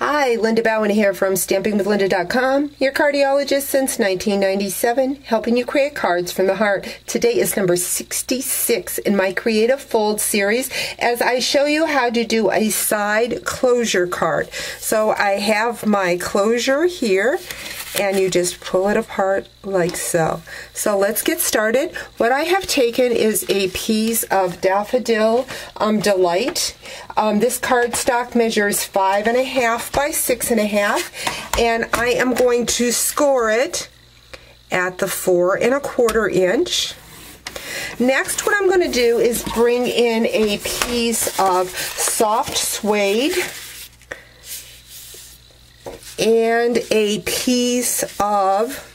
Hi, Linda Bowen here from StampingWithLinda.com, your cardiologist since 1997, helping you create cards from the heart. Today is number 66 in my Creative Fold series as I show you how to do a side closure card. So I have my closure here, and you just pull it apart like so. So let's get started. What I have taken is a piece of Daffodil Delight. This cardstock measures 5.5 by 6.5, and I am going to score it at the 4.25 inch. Next, what I'm going to do is bring in a piece of soft suede and a piece of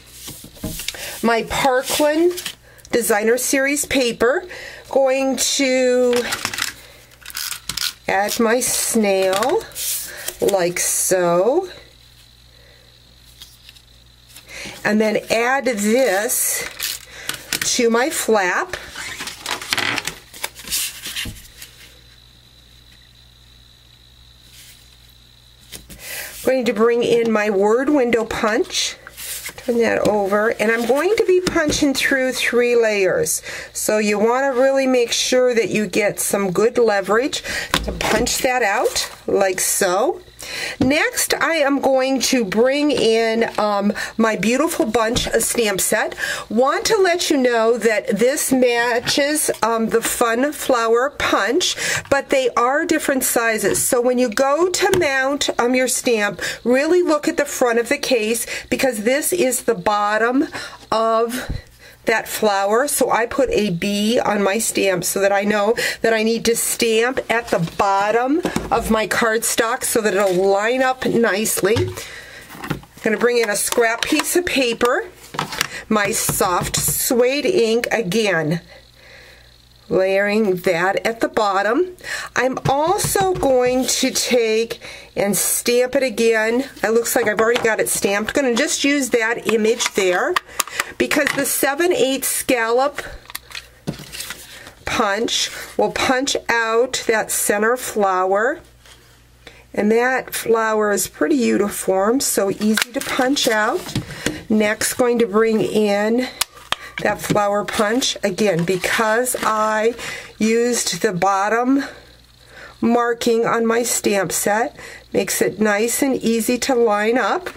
my Parkland Designer Series paper. Going to add my snail like so, and then add this to my flap. I'm going to bring in my word window punch, turn that over, and I'm going to be punching through 3 layers. So you want to really make sure that you get some good leverage to punch that out like so. Next, I am going to bring in my beautiful bunch stamp set. Want to let you know that this matches the Fun Flower punch, but they are different sizes. So when you go to mount your stamp, really look at the front of the case, because this is the bottom of that flower. So I put a B on my stamp so that I know that I need to stamp at the bottom of my cardstock so that it'll line up nicely. I'm going to bring in a scrap piece of paper, my soft suede ink again, layering that at the bottom. I'm also going to take and stamp it again. It looks like I've already got it stamped. I'm going to just use that image there, because the 7/8 scallop punch will punch out that center flower, and that flower is pretty uniform, so easy to punch out. Next, going to bring in that flower punch again, because I used the bottom marking on my stamp set, makes it nice and easy to line up.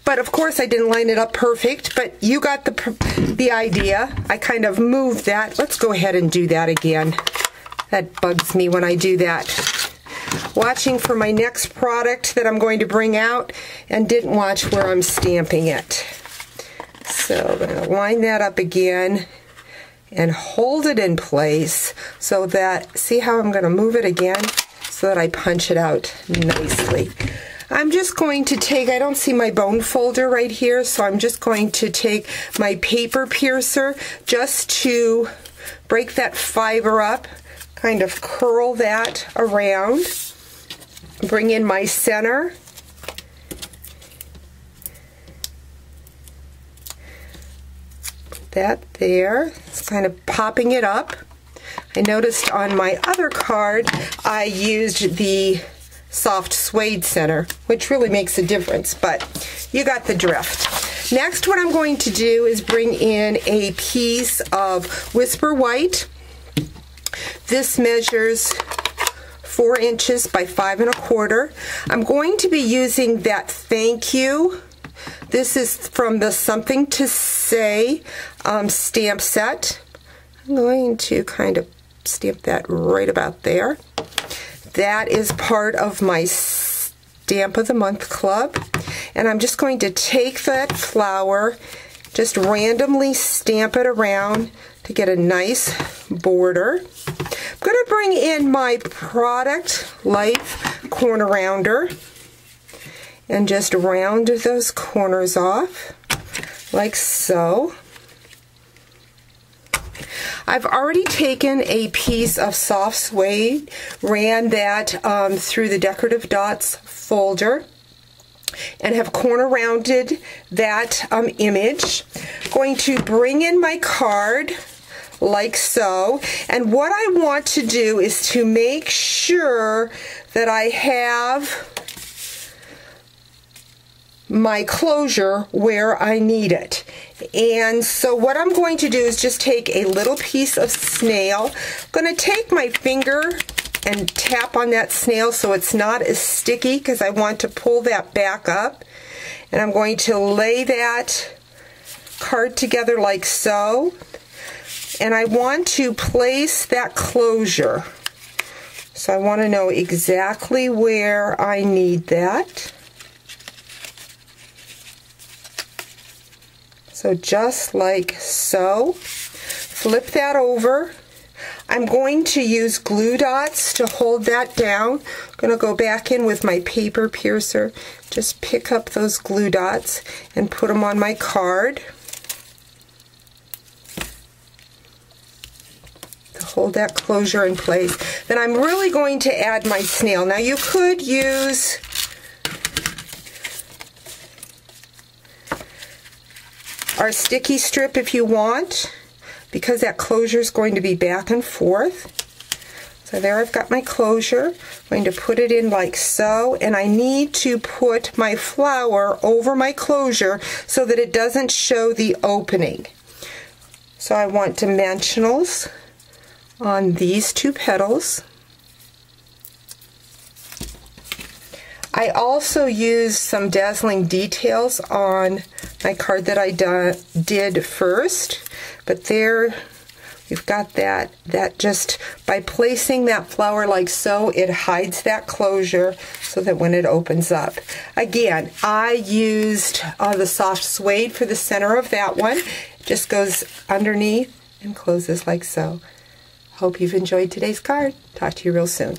But of course I didn't line it up perfect, but you got the idea. I kind of moved that. Let's go ahead and do that again. That bugs me when I do that. Watching for my next product that I'm going to bring out and didn't watch where I'm stamping it. So I'm going to line that up again and hold it in place so that, see how I'm going to move it again so that I punch it out nicely. I'm just going to take, I don't see my bone folder right here, so I'm just going to take my paper piercer just to break that fiber up, kind of curl that around, bring in my center, that there. It's kind of popping it up. I noticed on my other card I used the soft suede center, which really makes a difference, but you got the drift. Next, what I'm going to do is bring in a piece of Whisper White. This measures 4 inches by 5.25. I'm going to be using that Thank You. This is from the Something to Say stamp set. I'm going to kind of stamp that right about there. That is part of my Stamp of the Month Club. And I'm just going to take that flower, just randomly stamp it around to get a nice border. I'm going to bring in my Product Life corner rounder and just round those corners off like so. I've already taken a piece of soft suede, ran that through the Decorative Dots folder, and have corner rounded that image. Going to bring in my card like so, and what I want to do is to make sure that I have my closure where I need it. And so what I'm going to do is just take a little piece of snail. I'm going to take my finger and tap on that snail so it's not as sticky, because I want to pull that back up. And I'm going to lay that card together like so. And I want to place that closure. So I want to know exactly where I need that. So just like so. Flip that over. I'm going to use glue dots to hold that down. I'm going to go back in with my paper piercer. Just pick up those glue dots and put them on my card. To hold that closure in place. Then I'm really going to add my snail. Now you could use our sticky strip if you want, because that closure is going to be back and forth. So there I've got my closure. I'm going to put it in like so, and I need to put my flower over my closure so that it doesn't show the opening. So I want dimensionals on these two petals. I also used some dazzling details on my card that I did first, but there you've got that just by placing that flower like so, it hides that closure so that when it opens up. Again, I used the soft suede for the center of that one. It just goes underneath and closes like so. Hope you've enjoyed today's card. Talk to you real soon.